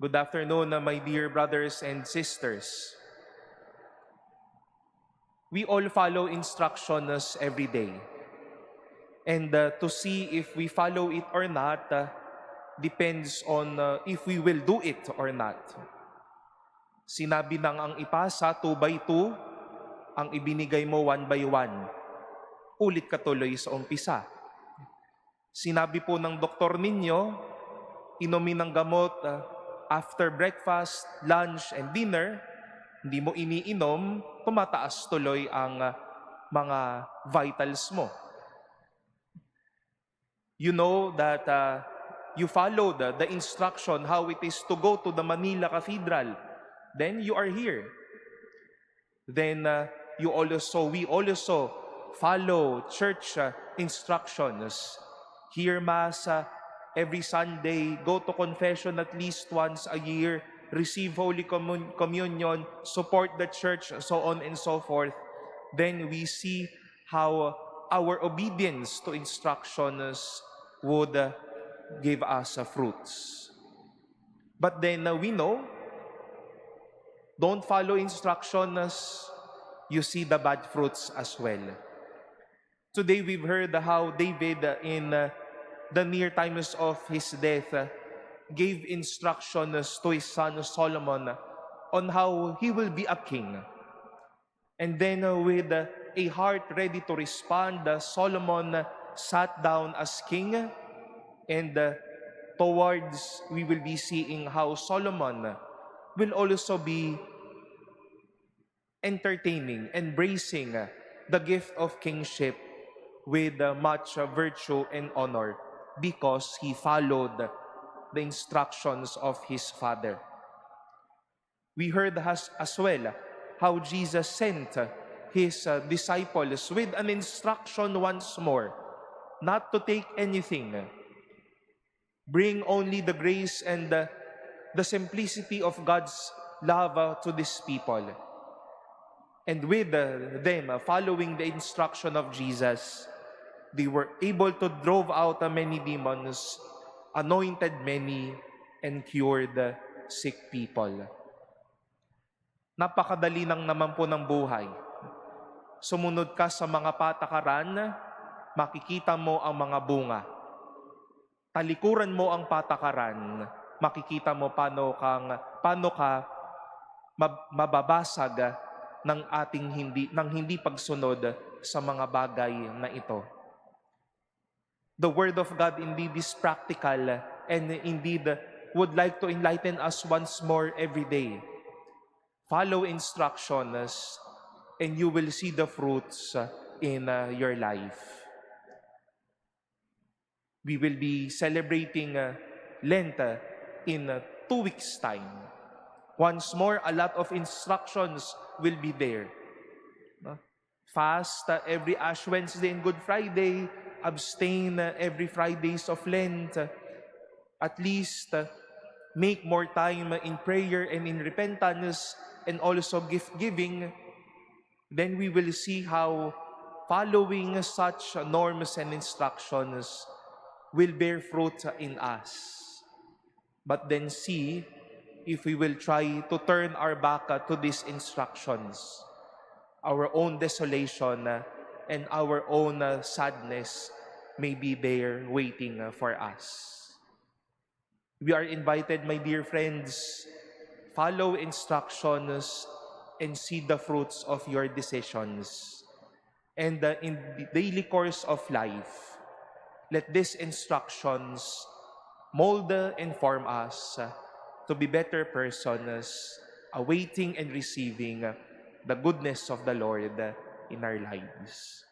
Good afternoon, my dear brothers and sisters. We all follow instructions every day. And to see if we follow it or not depends on if we will do it or not. Sinabi ng ang ipasa 2 by 2, ang ibinigay mo 1 by 1. Ulit ka tuloy sa umpisa. Sinabi po ng doktor ninyo, inumin ng gamot after breakfast, lunch, and dinner, hindi mo iniinom, tumataas tuloy ang mga vitals mo. You know that you followed the instruction how it is to go to the Manila Cathedral. Then you are here. Then we also follow church instructions. Hear Mass every Sunday, go to confession at least once a year, receive Holy Communion, support the church, so on and so forth. Then we see how our obedience to instructions would give us fruits. But then we know, don't follow instructions, you see the bad fruits as well. Today we've heard how David in the near times of his death gave instructions to his son Solomon on how he will be a king. And then with a heart ready to respond, Solomon sat down as king, and towards we will be seeing how Solomon will also be entertaining, embracing the gift of kingship with much virtue and honor because he followed the instructions of his father. We heard as well how Jesus sent his disciples with an instruction once more, not to take anything. Bring only the grace and the simplicity of God's love to these people. And with them following the instruction of Jesus, they were able to drive out many demons, anointed many, and cured sick people. Napakadali lang naman po ng buhay. Sumunod ka sa mga patakaran, makikita mo ang mga bunga. Talikuran mo ang patakaran, makikita mo paano ka mababasag ng hindi pagsunod sa mga bagay na ito. The Word of God indeed is practical and indeed would like to enlighten us once more every day. Follow instructions and you will see the fruits in your life. We will be celebrating Lent in 2 weeks' time. Once more, a lot of instructions will be there. Fast every Ash Wednesday and Good Friday, abstain every Fridays of Lent, at least make more time in prayer and in repentance and also gift-giving. Then we will see how following such norms and instructions will bear fruit in us. But then see if we will try to turn our back to these instructions, our own desolation and our own sadness may be there waiting for us. We are invited, my dear friends, follow instructions and see the fruits of your decisions. And in the daily course of life, let these instructions mold and form us to be better persons, awaiting and receiving the goodness of the Lord in our lives.